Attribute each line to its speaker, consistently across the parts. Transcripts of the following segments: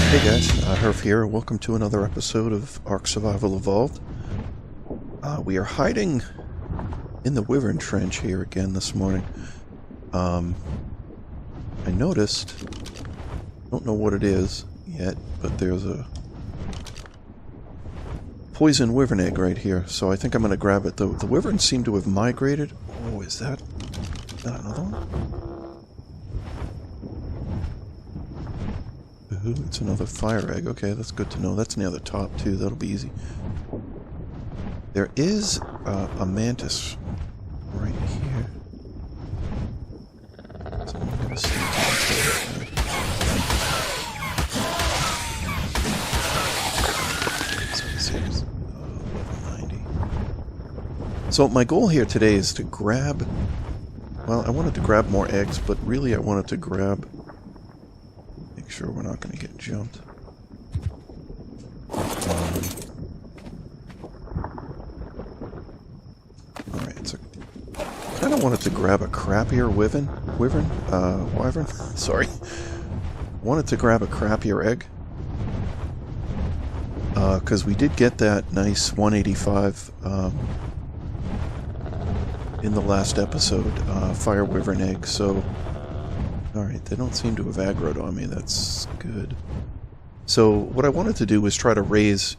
Speaker 1: Hey guys, Hrph here. Welcome to another episode of Ark Survival Evolved. We are hiding in the Wyvern trench here again this morning. I noticed, don't know what it is yet, but there's a poison wyvern egg right here, so I think I'm going to grab it. The wyverns seem to have migrated. Oh, is that another one? Ooh, it's another fire egg. Okay, that's good to know. That's near the top, too. That'll be easy. There is a mantis right here. So I'm going to see level 90. So my goal here today is to grab... Well, I wanted to grab more eggs, but really I wanted to grab... Make sure we're not going to get jumped. Alright, so I kind of wanted to grab a crappier wyvern. Sorry. Wanted to grab a crappier egg. Because we did get that nice 185 in the last episode, fire wyvern egg, so... Alright, they don't seem to have aggroed on me. That's good. So, what I wanted to do was try to raise,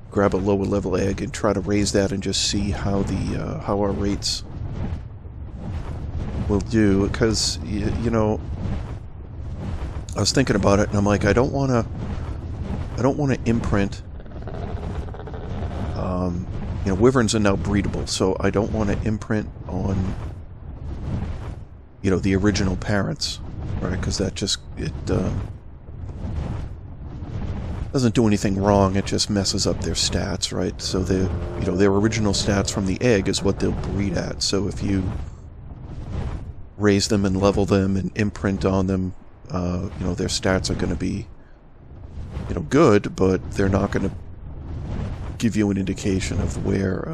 Speaker 1: grab a lower level egg and try to raise that and just see how the, how our rates will do. Because, I was thinking about it and I'm like, I don't want to imprint, wyverns are now breedable, so I don't want to imprint on... the original parents, right? Because that just, it doesn't do anything wrong, it just messes up their stats, right? So their original stats from the egg is what they'll breed at. So if you raise them and level them and imprint on them, their stats are going to be, good, but they're not going to give you an indication of where,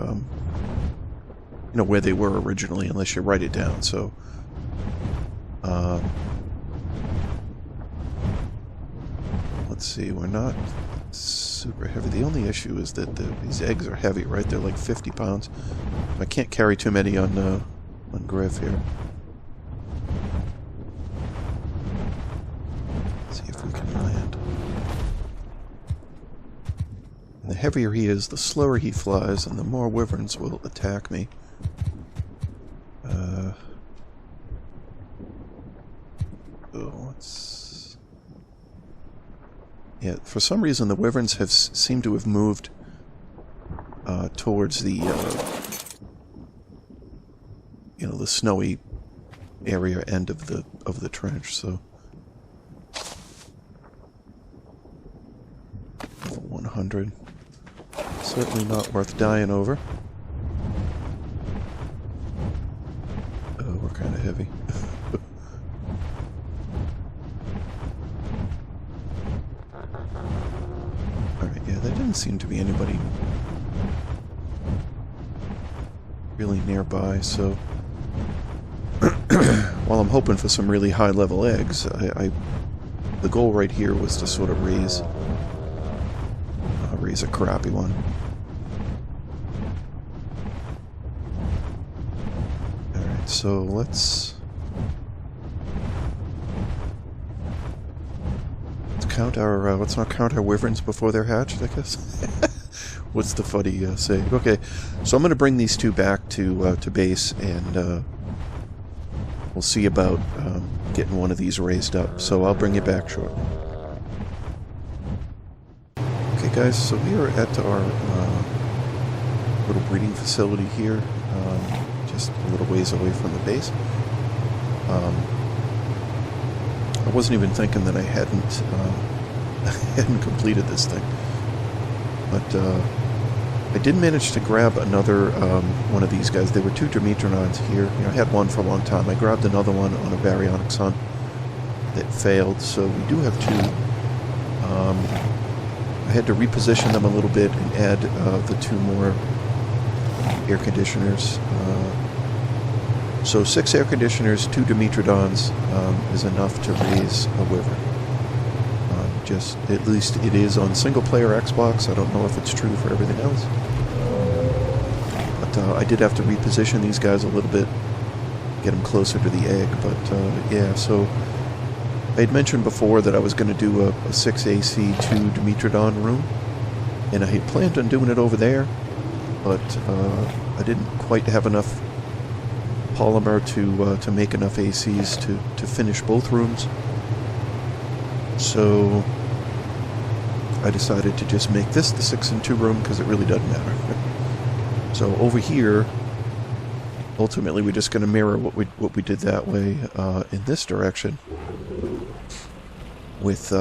Speaker 1: where they were originally unless you write it down. So let's see, we're not super heavy. The only issue is that these eggs are heavy, right? They're like 50 pounds. I can't carry too many on Griff here. Let's see if we can land. And the heavier he is, the slower he flies, and the more wyverns will attack me. Yeah, for some reason the wyverns have seem to have moved towards the the snowy area end of the trench. So 100, certainly not worth dying over. Oh, we're kind of heavy. There didn't seem to be anybody really nearby, so while I'm hoping for some really high level eggs, the goal right here was to sort of raise a crappy one. Alright, so let's not count our wyverns before they're hatched, I guess. What's the funny saying? Okay, so I'm going to bring these two back to base, and we'll see about getting one of these raised up. So I'll bring you back shortly. Okay, guys, so we are at our little breeding facility here, just a little ways away from the base. I wasn't even thinking that I hadn't completed this thing, but I did manage to grab another one of these guys. There were two Dimetrodons here. I had one for a long time. I grabbed another one on a baryonyx hunt that failed, so we do have two. I had to reposition them a little bit and add the two more air conditioners. So 6 air conditioners, 2 Dimetrodons is enough to raise a wyvern. Just, at least it is on single-player Xbox. I don't know if it's true for everything else. But I did have to reposition these guys a little bit, get them closer to the egg. But yeah, so I had mentioned before that I was going to do a 6AC 2 Dimetrodon room, and I had planned on doing it over there, but I didn't quite have enough polymer to make enough ACs to finish both rooms. So I decided to just make this the 6 and 2 room because it really doesn't matter. So over here, ultimately we're just going to mirror what we did that way in this direction with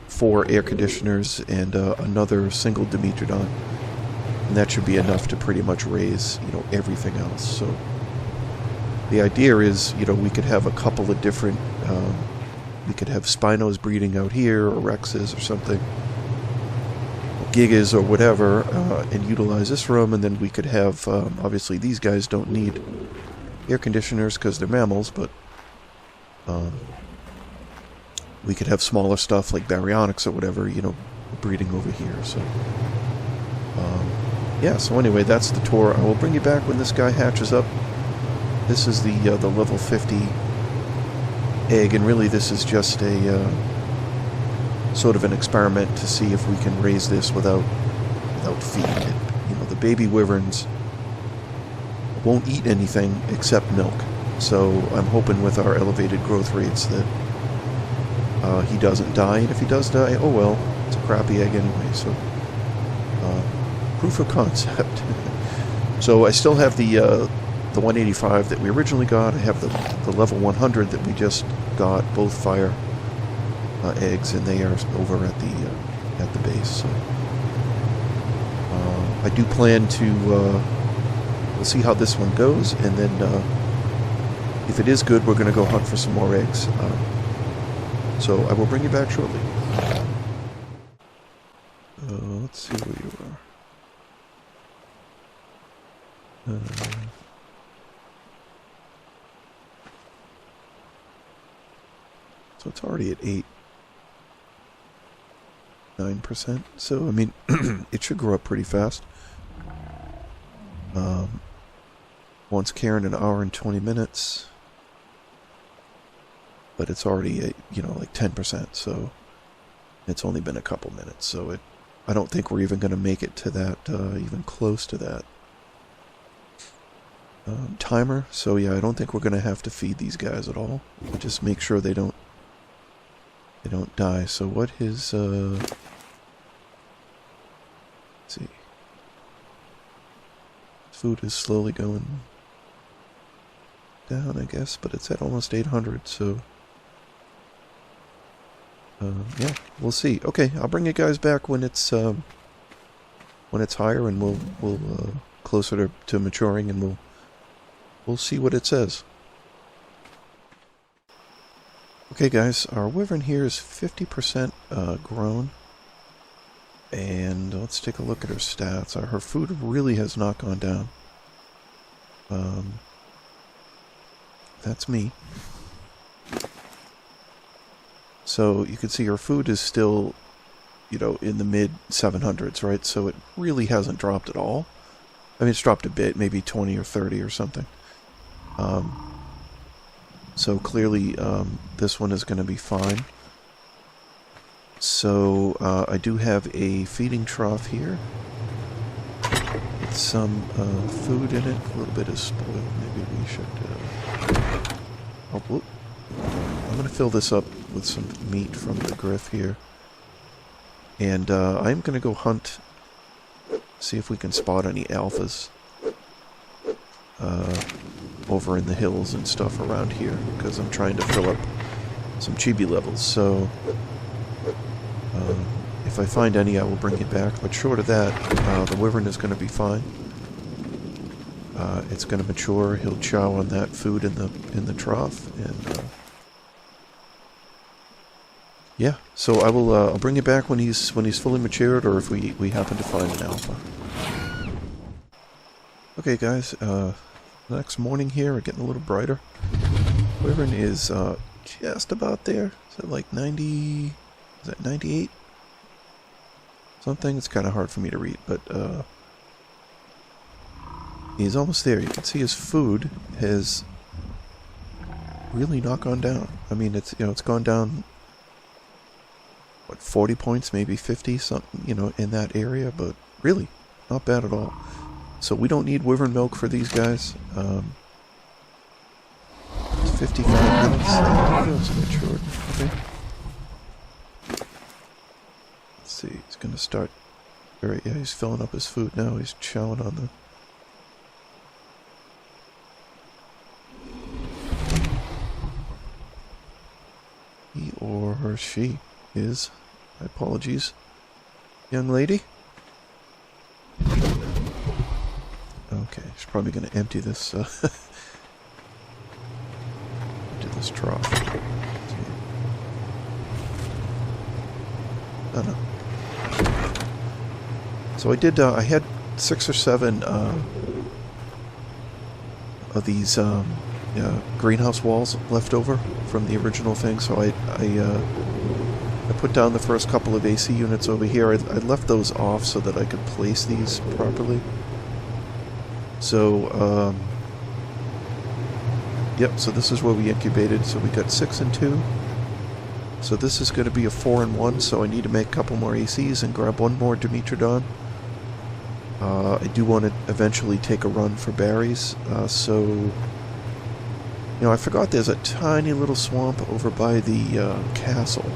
Speaker 1: 4 air conditioners and another single Dimetrodon, and that should be enough to pretty much raise, you know, everything else. So the idea is, you know, we could have a couple of different. We could have Spinos breeding out here, or Rexes or something, or Gigas or whatever, and utilize this room, and then we could have, obviously these guys don't need air conditioners because they're mammals, but we could have smaller stuff like baryonyx or whatever, you know, breeding over here. So yeah, so anyway, that's the tour. I will bring you back when this guy hatches up. This is the level 50 egg, and really this is just a sort of an experiment to see if we can raise this without feeding it. You know, the baby wyverns won't eat anything except milk, so I'm hoping with our elevated growth rates that he doesn't die, and if he does die, oh well, it's a crappy egg anyway. So proof of concept. So I still have the 185 that we originally got. I have the level 100 that we just got, both fire eggs, and they are over at the base. So I do plan to we'll see how this one goes, and then if it is good, we're going to go hunt for some more eggs. So I will bring you back shortly. Let's see where you are. So it's already at 9%. So, I mean, it should grow up pretty fast. Wants care in an hour and 20 minutes. But it's already at, you know, like 10%. So it's only been a couple minutes. So I don't think we're even going to make it to that, even close to that timer. So yeah, I don't think we're going to have to feed these guys at all. We'll just make sure they don't die. So what his let's see, food is slowly going down, I guess, but it's at almost 800. So yeah, we'll see. Okay, I'll bring you guys back when it's higher, and we'll closer to maturing, and we'll see what it says. Okay guys, our wyvern here is 50% grown, and let's take a look at her stats. Her food really has not gone down. That's me. So you can see her food is still, you know, in the mid 700s, right? So it really hasn't dropped at all. I mean, it's dropped a bit, maybe 20 or 30 or something. So clearly this one is going to be fine. So I do have a feeding trough here with some food in it. A little bit is spoiled. Maybe we should... oh, whoop. I'm going to fill this up with some meat from the Griff here. And I'm going to go hunt, see if we can spot any alphas over in the hills and stuff around here, because I'm trying to fill up some chibi levels. So if I find any, I will bring it back. But short of that, the wyvern is going to be fine. It's going to mature. He'll chow on that food in the trough, and yeah. So I will. I'll bring you back when he's fully matured, or if we happen to find an alpha. Okay, guys. Next morning here, we're getting a little brighter. Wyvern is just about there. So like 90. Is that 98? Something? It's kind of hard for me to read, but he's almost there. You can see his food has really not gone down. I mean, it's, you know, it's gone down, what, 40 points, maybe 50, something, you know, in that area, but really, not bad at all. So we don't need wyvern milk for these guys. It's 55 minutes. Feels a bit short. Okay. Let's see. He's going to start. Yeah, he's filling up his food now. He's chowing on the. He or she is. My apologies, young lady. Okay, she's probably going to empty this. Empty this trough. Oh no. So I did. I had 6 or 7 of these greenhouse walls left over from the original thing. So I put down the first couple of AC units over here. I left those off so that I could place these properly. So, yep, so this is where we incubated. So we got 6 and 2. So this is going to be a 4 and 1, so I need to make a couple more ACs and grab one more Dimetrodon. I do want to eventually take a run for berries, so... You know, I forgot there's a tiny little swamp over by the castle.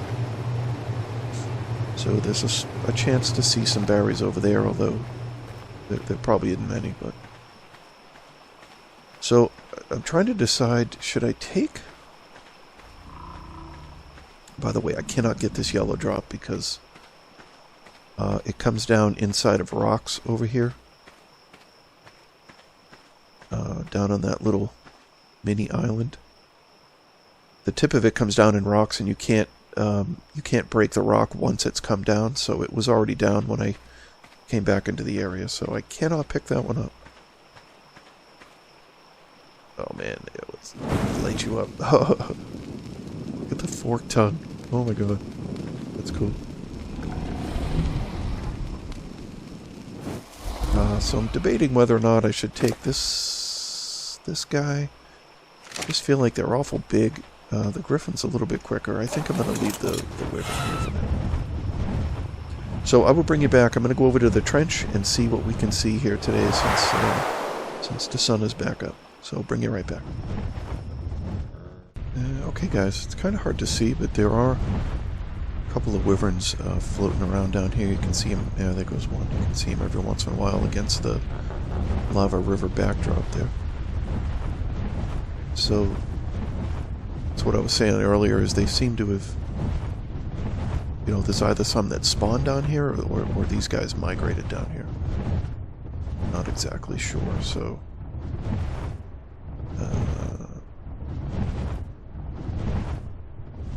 Speaker 1: So there's a chance to see some berries over there, although there probably isn't many, but... So, I'm trying to decide, should I take... By the way, I cannot get this yellow drop because it comes down inside of rocks over here. Down on that little mini island. The tip of it comes down in rocks and you can't break the rock once it's come down, so it was already down when I came back into the area, so I cannot pick that one up. Oh man, let's light you up. Look at the forked tongue. Oh my god. That's cool. So I'm debating whether or not I should take this guy. I just feel like they're awful big. The Griffin's a little bit quicker. I think I'm going to leave the Wyvern here for now. So I will bring you back. I'm going to go over to the trench and see what we can see here today since the sun is back up. So I'll bring you right back. Okay guys, it's kind of hard to see, but there are a couple of wyverns floating around down here. You can see them. Yeah, there goes one. You can see them every once in a while against the lava river backdrop there. So that's what I was saying earlier, is they seem to have, you know, there's either some that spawned down here or these guys migrated down here. Not exactly sure, so...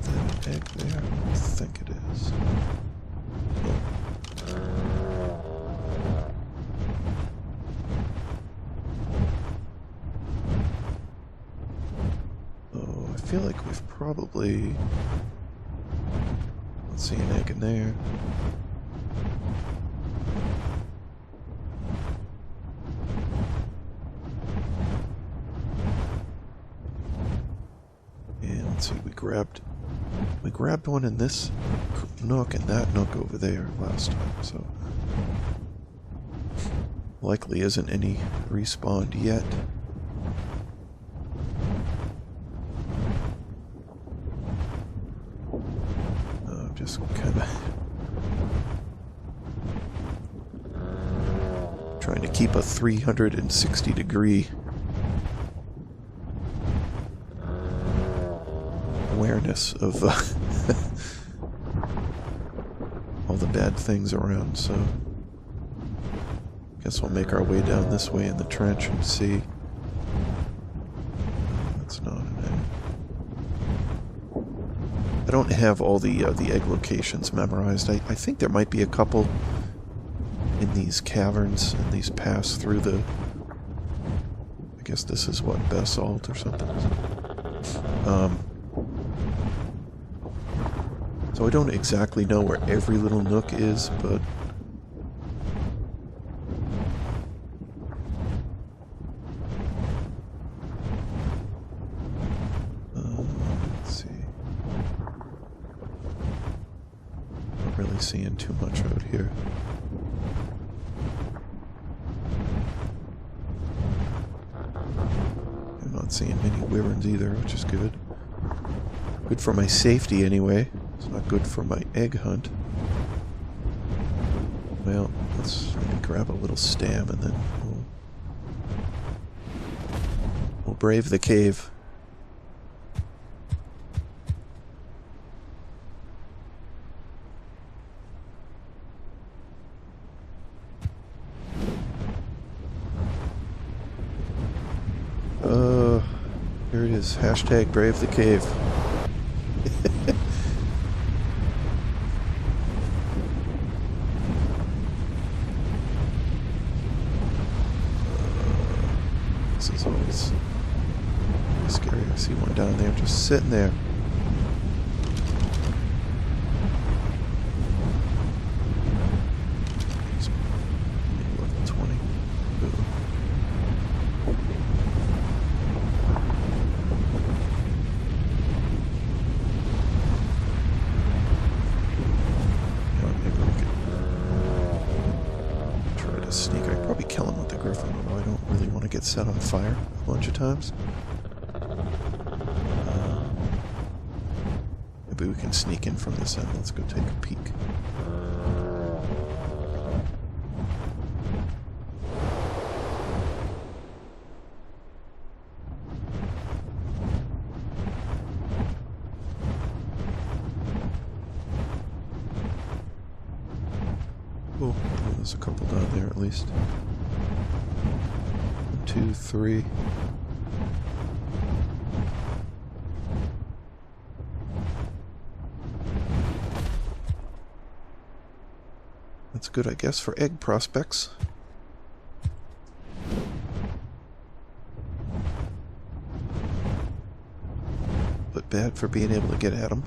Speaker 1: that egg there? I think it is. Oh, I feel like we've probably... Let's see an egg in there. Let's see, we grabbed one in this nook and that nook over there last time, so likely isn't any respawned yet. Just kind of trying to keep a 360-degree awareness of all the bad things around, so guess we'll make our way down this way in the trench and see. That's not an egg. I don't have all the egg locations memorized. I think there might be a couple in these caverns, and these pass through the... I guess this is what, basalt or something? So I don't exactly know where every little nook is, but... let's see. Not really seeing too much out here. I'm not seeing many wyverns either, which is good. Good for my safety anyway. It's not good for my egg hunt. Well, let's maybe grab a little stam and then we'll brave the cave. Here it is. Hashtag brave the cave. This is always scary. I see one down there just sitting there. Level 20. Ooh. Get set on fire a bunch of times. Maybe we can sneak in from this end. Let's go take a peek. Oh, there's a couple down there at least. 2, 3. That's good, I guess, for egg prospects. But bad for being able to get at them.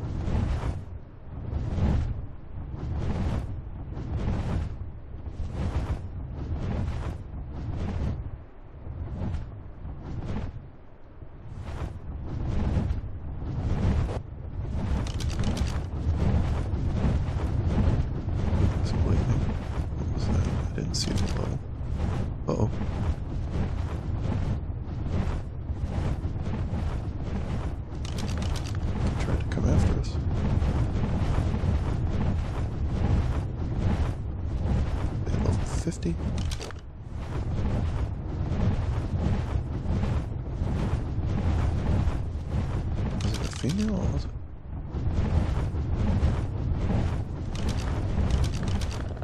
Speaker 1: Uh-oh. Tried to come after us. At level 50. Is it a female or was it?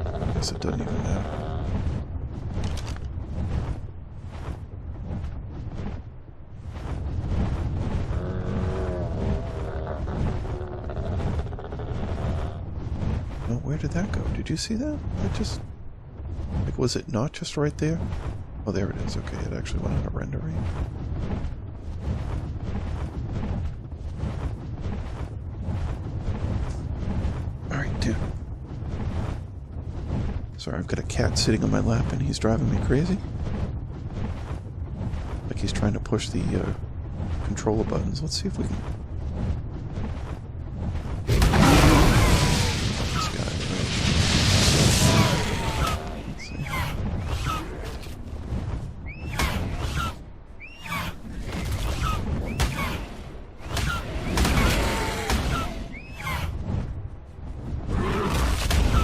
Speaker 1: I guess it doesn't even matter. Where did that go? Did you see that? It just... like, was it not just right there? Oh, there it is. Okay, it actually went out of rendering. Alright, dude. Sorry, I've got a cat sitting on my lap and he's driving me crazy. Like he's trying to push the controller buttons. Let's see if we can...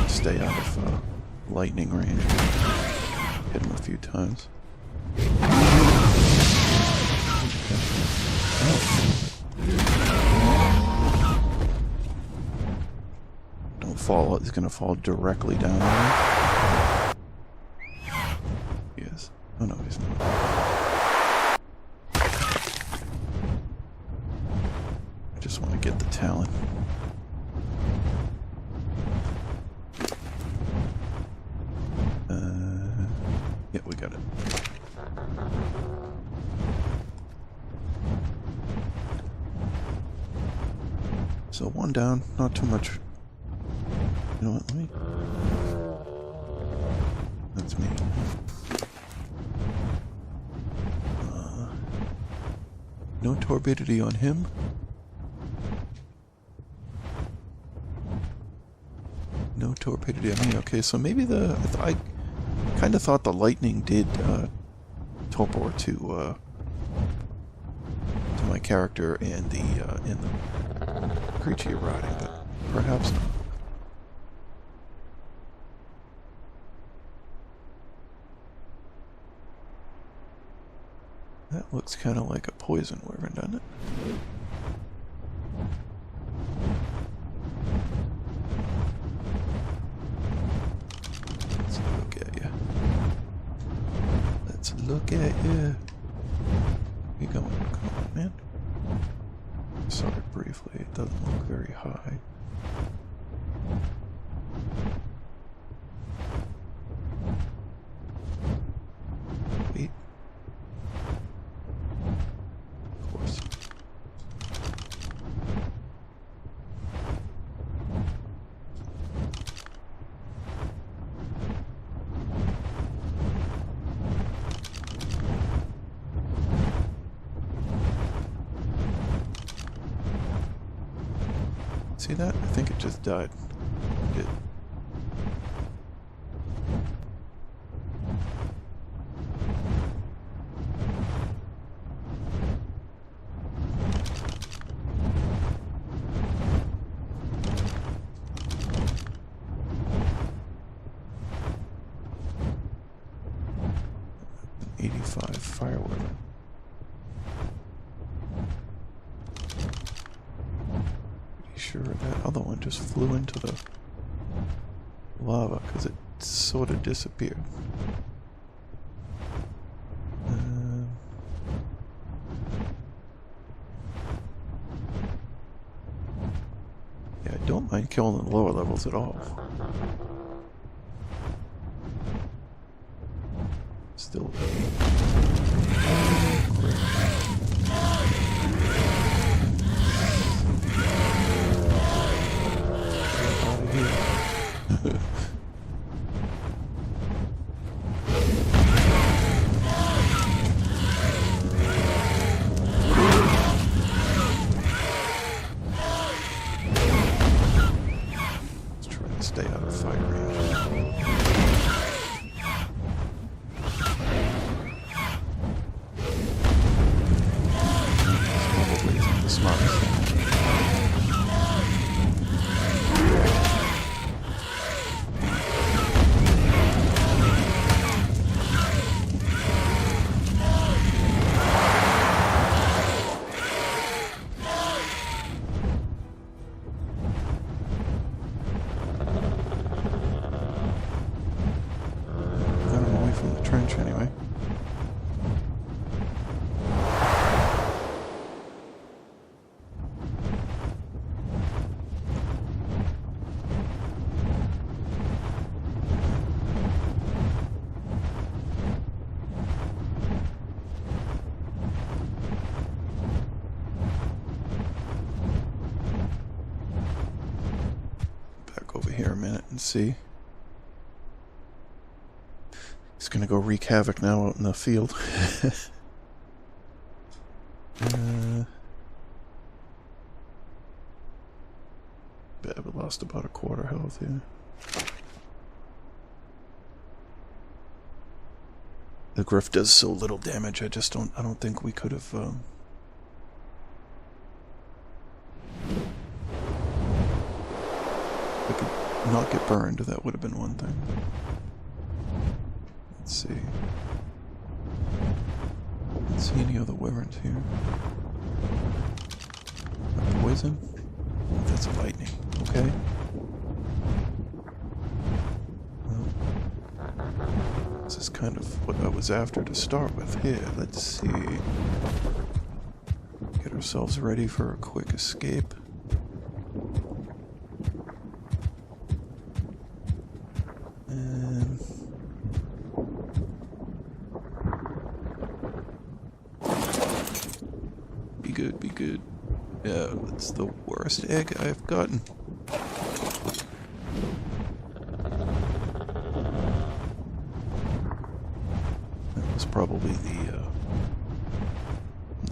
Speaker 1: Stay out of lightning range. Hit him a few times. Don't fall. He's gonna fall directly down there. He is. Oh no, he's not. I just want to get the talent. Yeah, we got it. So one down, not too much You know what, let me... That's me. No turbidity on him. No torpidity on me. Okay, so maybe I kind of thought the lightning did Topher to my character and the creature you're riding, but perhaps not. That looks kind of like a poison wyvern, doesn't it? Let's look at you. Let's look at you. Where you going? Come on, man. Saw it briefly. It doesn't look very high. Wait. Of course. See that? I think it just died. It did. An 85 fire wyvern. Sure that other one just flew into the lava because it sort of disappeared. Yeah, I don't mind killing the lower levels at all. Still. Let's try to stay out of fire range. Probably isn't the smartest thing. Anyway. Back over here a minute and see. He's gonna go wreak havoc now out in the field. Bet we lost about a quarter health here. The Griff does so little damage. I don't think we could have. We could not get burned. That would have been one thing. Let's see. Let's see any other wyverns here. A poison? That's a lightning. Okay. Well, this is kind of what I was after to start with. Here, let's see. Get ourselves ready for a quick escape. Be good. Yeah, that's the worst egg I've gotten. That was probably the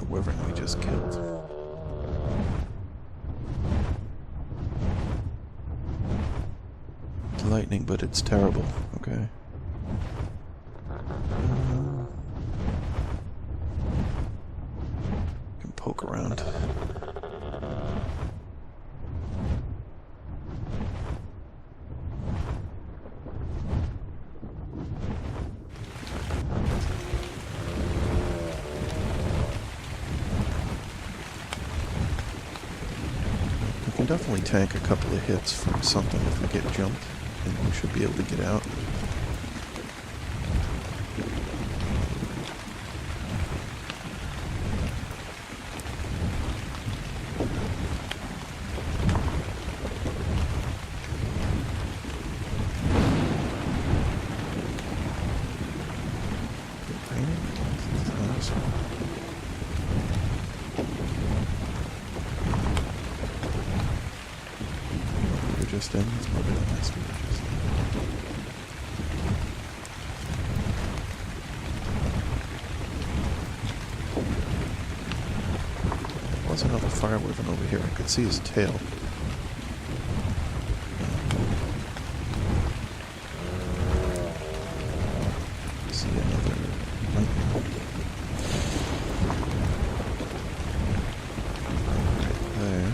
Speaker 1: wyvern we just killed. Lightning, but it's terrible. Okay. Can poke around. We can definitely tank a couple of hits from something if we get jumped. And we should be able to get out. Just in. It's probably the last one. There was another fire wyvern over here. I could see his tail. See another lightning. Right there.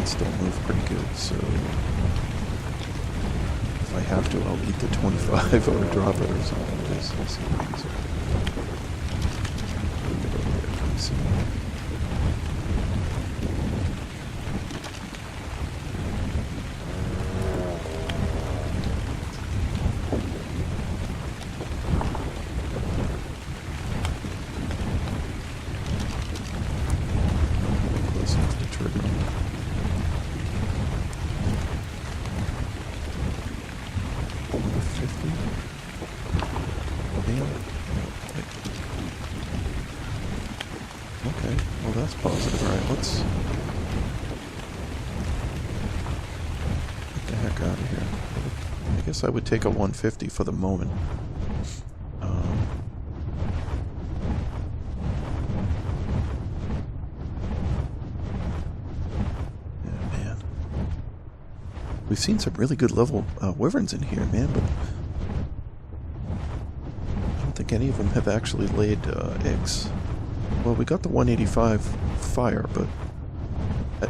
Speaker 1: Still move pretty good, so if I have to, I'll eat the 25 or drop it or something. Just see what these are. Get over there, can you see? Close enough to trigger them. Okay, well that's positive. Alright, let's get the heck out of here. I guess I would take a 150 for the moment. Yeah, man. We've seen some really good level wyverns in here, man, but I don't think any of them have actually laid eggs. Well, we got the 185 fire, but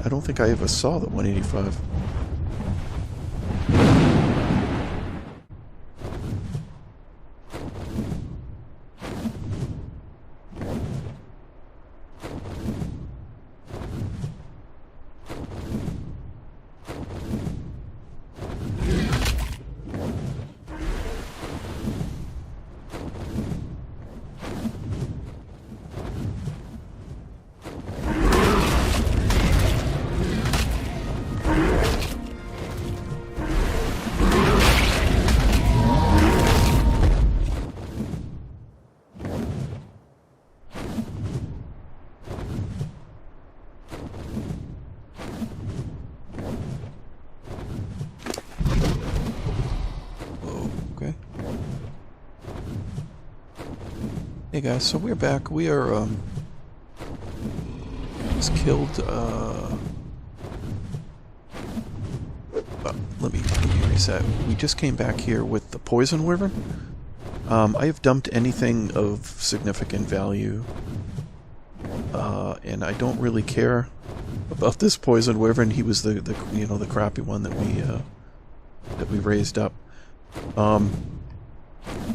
Speaker 1: I don't think I ever saw the 185. Hey guys, so we're back. We are, just killed, let me reset. We just came back here with the poison wyvern. I have dumped anything of significant value, and I don't really care about this poison wyvern. He was the you know, the crappy one that we raised up.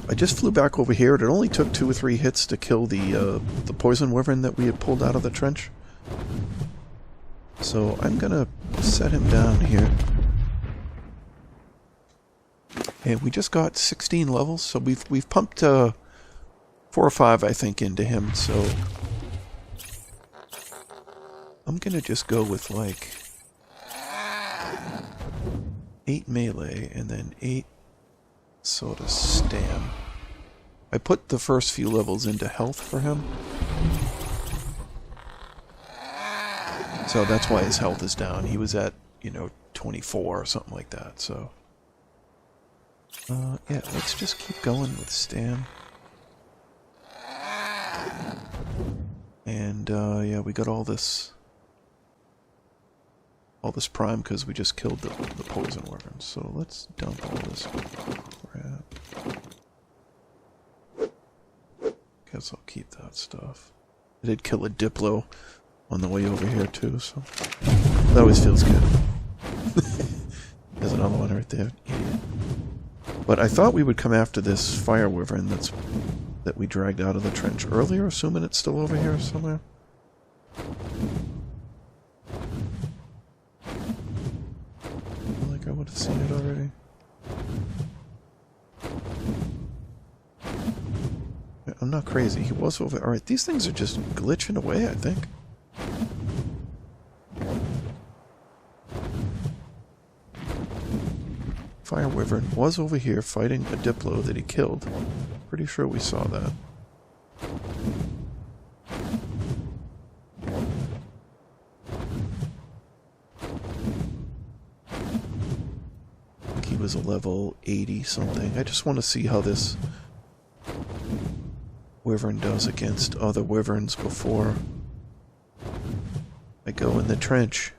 Speaker 1: I just flew back over here. It only took 2 or 3 hits to kill the poison wyvern that we had pulled out of the trench. So I'm gonna set him down here. And we just got 16 levels, so we've pumped 4 or 5, I think, into him, so I'm gonna just go with like 8 melee and then 8 sort of stam. I put the first few levels into health for him, so that's why his health is down. He was at, 24 or something like that, so yeah, let's just keep going with stam. And yeah, we got all this prime because we just killed the poison wyvern. So let's dump all this crap. Guess I'll keep that stuff. I did kill a Diplo on the way over here too, so that always feels good. There's another one right there, idiot. But I thought we would come after this fire wyvern that we dragged out of the trench earlier, assuming it's still over here somewhere. I would have seen it already. I'm not crazy. He was over. Alright, these things are just glitching away, I think. Fire Wyvern was over here fighting a Diplo that he killed. Pretty sure we saw that. He was a level 80 something. I just want to see how this wyvern does against other wyverns before I go in the trench.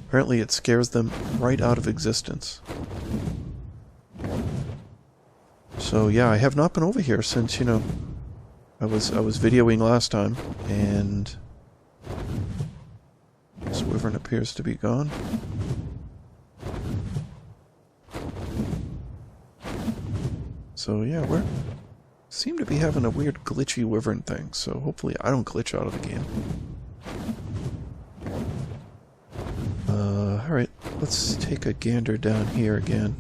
Speaker 1: Apparently it scares them right out of existence. So yeah, I have not been over here since, I was videoing last time, and this wyvern appears to be gone. So yeah, we seem to be having a weird glitchy wyvern thing, so hopefully I don't glitch out of the game. Alright, let's take a gander down here again.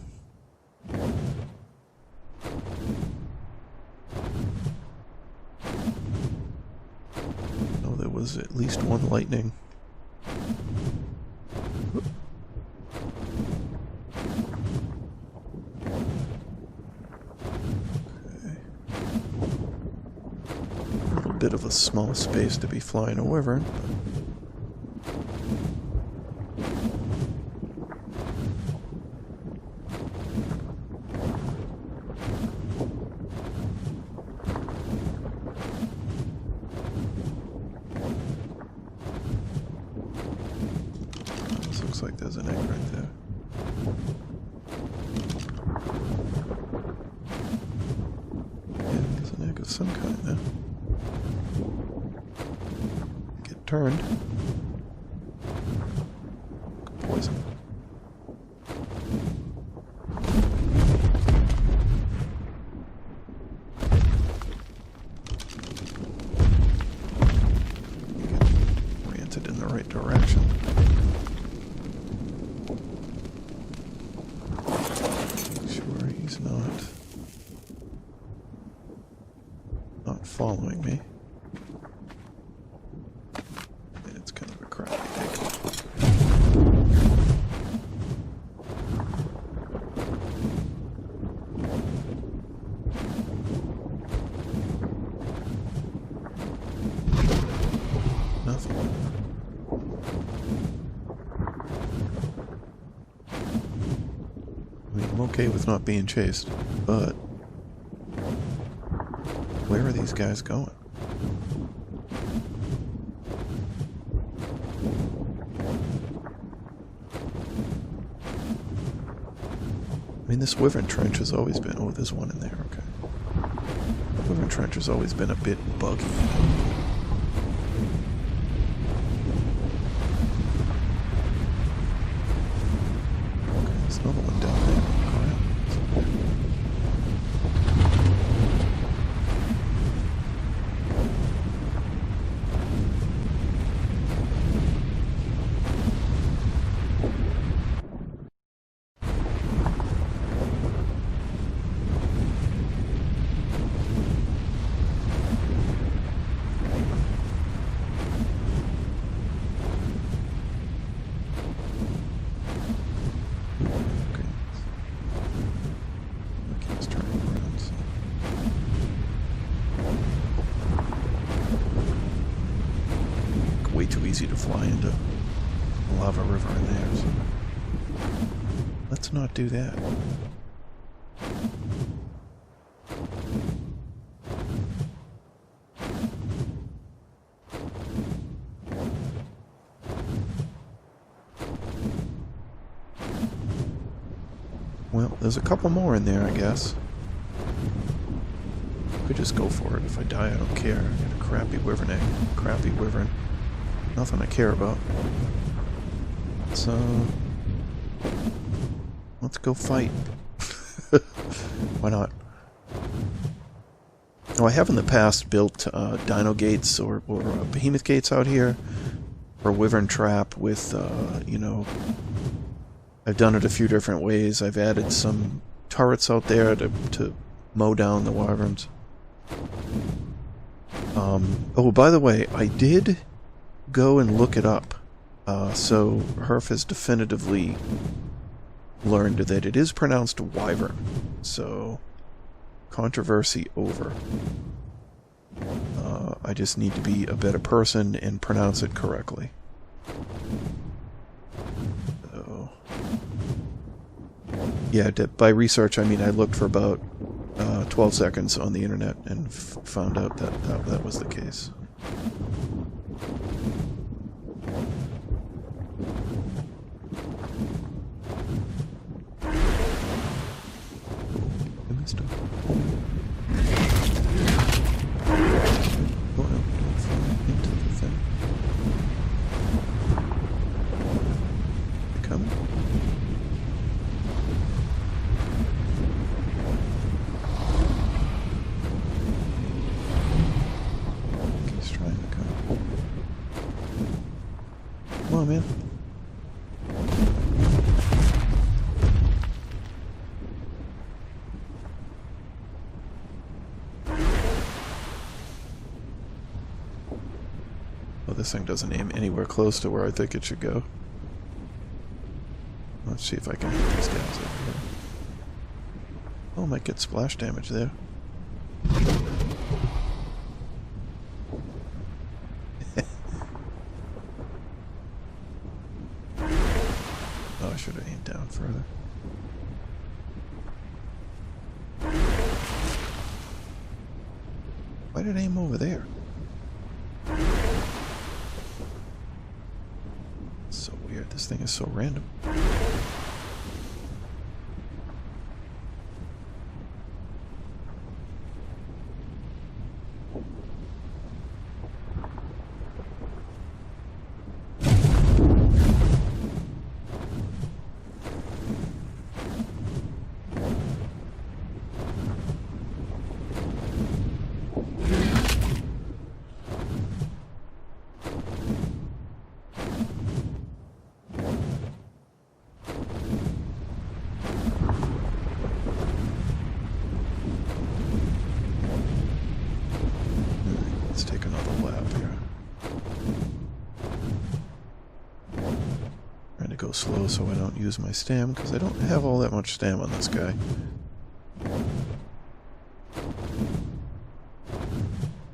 Speaker 1: Oh, there was at least one lightning. Bit of a small space to be flying a wyvern, but this looks like there's an egg right there. Yeah, there's an egg of some kind there. Turned. Poison. Oriented in the right direction. Sure, he's not following me. With not being chased, but where are these guys going? I mean, this wyvern trench has always been... Oh, there's one in there, okay. The wyvern trench has always been a bit buggy. Okay, there's another one down there. way too easy to fly into a lava river in there, so let's not do that. Well, there's a couple more in there, I guess. Could just go for it. If I die, I don't care. I got a crappy wyvern egg. Crappy wyvern. Nothing I care about. So let's go fight. Why not? Oh, I have in the past built dino gates or behemoth gates out here, or wyvern trap with, you know, I've done it a few different ways. I've added some turrets out there to mow down the wyverns. Oh, by the way, I did go and look it up. So Hrph has definitively learned that it is pronounced wyvern. So, controversy over. I just need to be a better person and pronounce it correctly. So, yeah, by research, I mean I looked for about 12 seconds on the internet and found out that that was the case. I missed him. Go out, don't fall into the thing. You coming? He's trying to come. Come on, man. Well, this thing doesn't aim anywhere close to where I think it should go. Let's see if I can hit these guys over here. Oh, might get splash damage there. Oh, I should have aimed down further. Why did I aim over there? So weird. This thing is so random. Let's take another lap here. Trying to go slow so I don't use my stam, because I don't have all that much stam on this guy.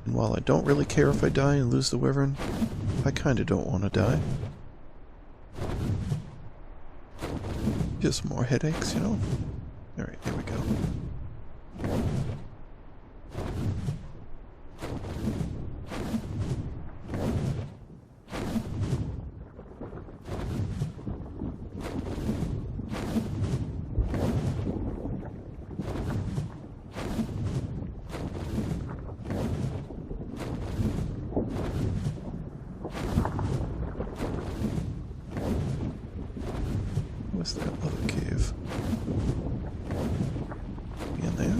Speaker 1: And while I don't really care if I die and lose the wyvern, I kinda don't want to die. Just more headaches, you know? Alright, here we go. What's that other cave? In there?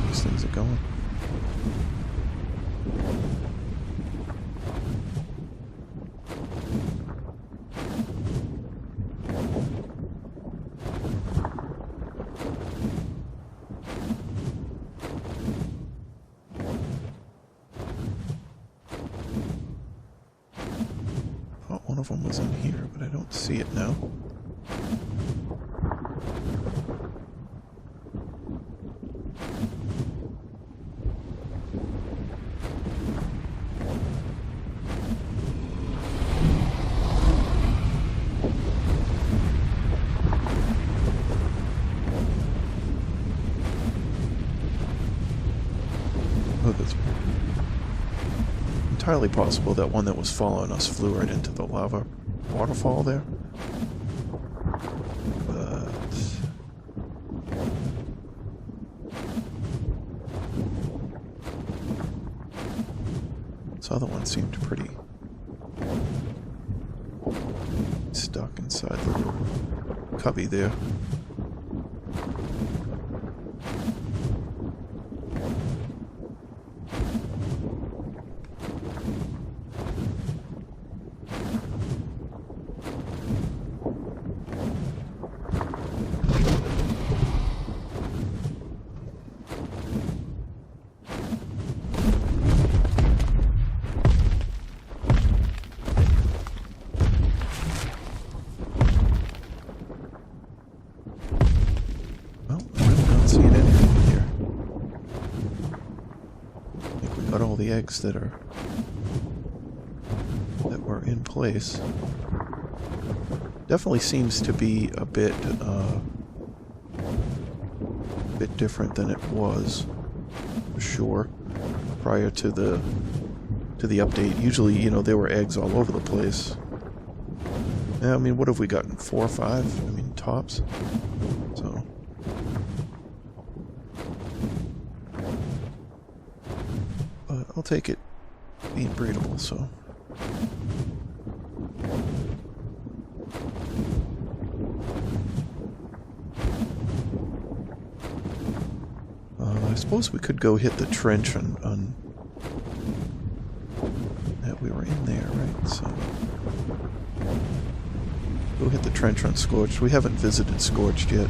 Speaker 1: These things are going. One of them was in here, but I don't see it now. entirely possible that one that was following us flew right into the lava waterfall there. But this other one seemed pretty stuck inside the little cubby there. Eggs that were in place. Definitely seems to be a bit different than it was, for sure, prior to the update. Usually, you know, there were eggs all over the place. Yeah, I mean, what have we gotten? 4 or 5? I mean, tops. So. I'll take it being breedable, so. I suppose we could go hit the trench on that we were in there, right? So go hit the trench on Scorched. We haven't visited Scorched yet.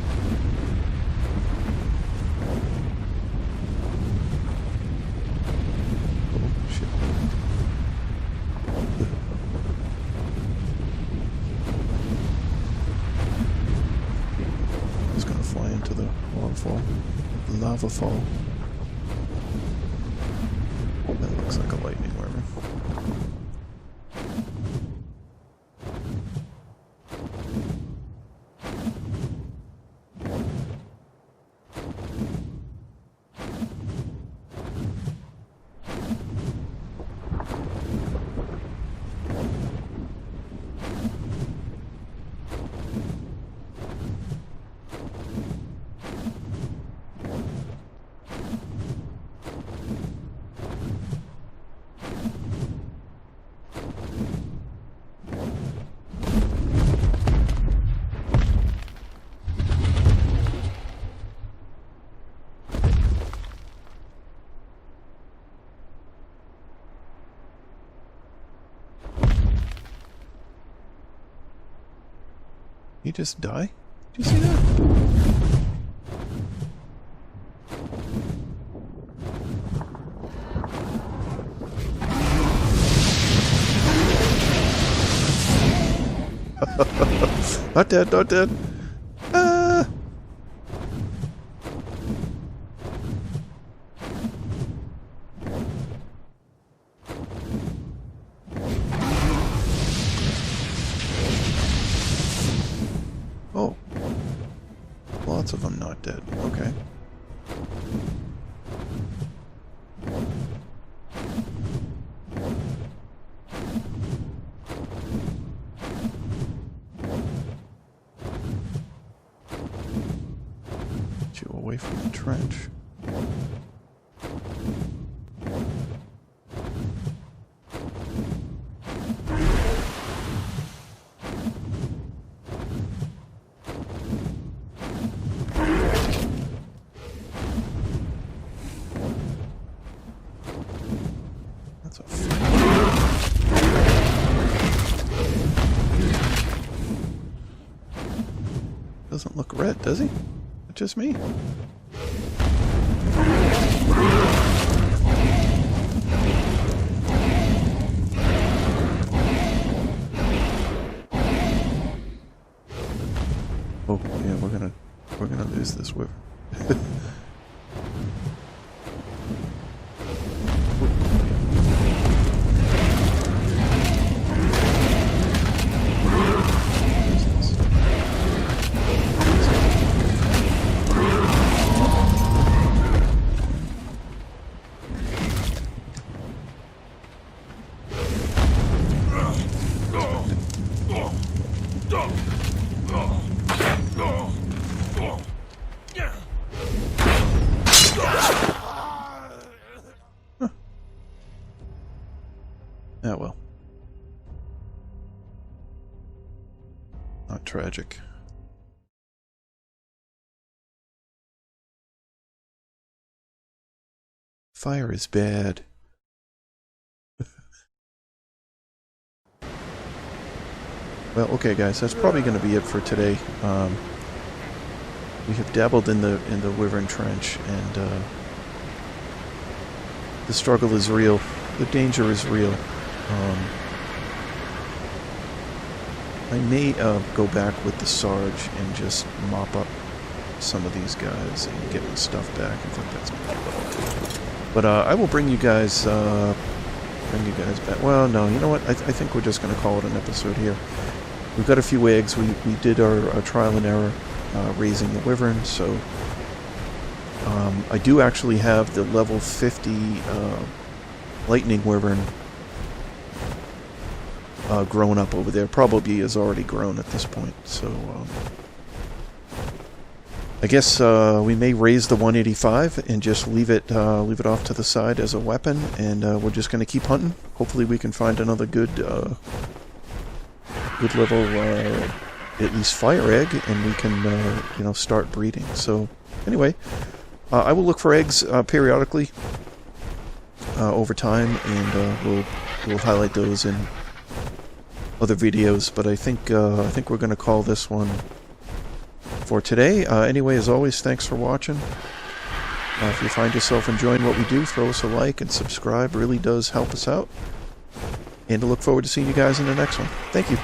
Speaker 1: Lava fall. That looks like a lightning wyvern. He just die? Did you see that? Not dead, not dead. Ah! Oh. Lots of them not dead. Okay. Get you away from the trench. Doesn't look red, does he? It's just me. Oh yeah, we're gonna lose this wyvern. tragic. Fire is bad. Well, okay, guys, that's probably going to be it for today. We have dabbled in the Wyvern Trench, and the struggle is real. The danger is real. I may go back with the Sarge and just mop up some of these guys and get my stuff back. I think that's good. But I will bring you guys back. Well, no, you know what? I think we're just going to call it an episode here. We've got a few eggs. We did our trial and error raising the Wyvern, so I do actually have the level 50 Lightning Wyvern grown up over there. Probably is already grown at this point, so I guess we may raise the 185 and just leave it off to the side as a weapon, and we're just going to keep hunting. Hopefully we can find another good level at least fire egg, and we can start breeding. So anyway, I will look for eggs periodically over time, and we'll highlight those in other videos. But I think we're going to call this one for today. Anyway, as always, thanks for watching. If you find yourself enjoying what we do, throw us a like and subscribe. Really does help us out. And I look forward to seeing you guys in the next one. Thank you.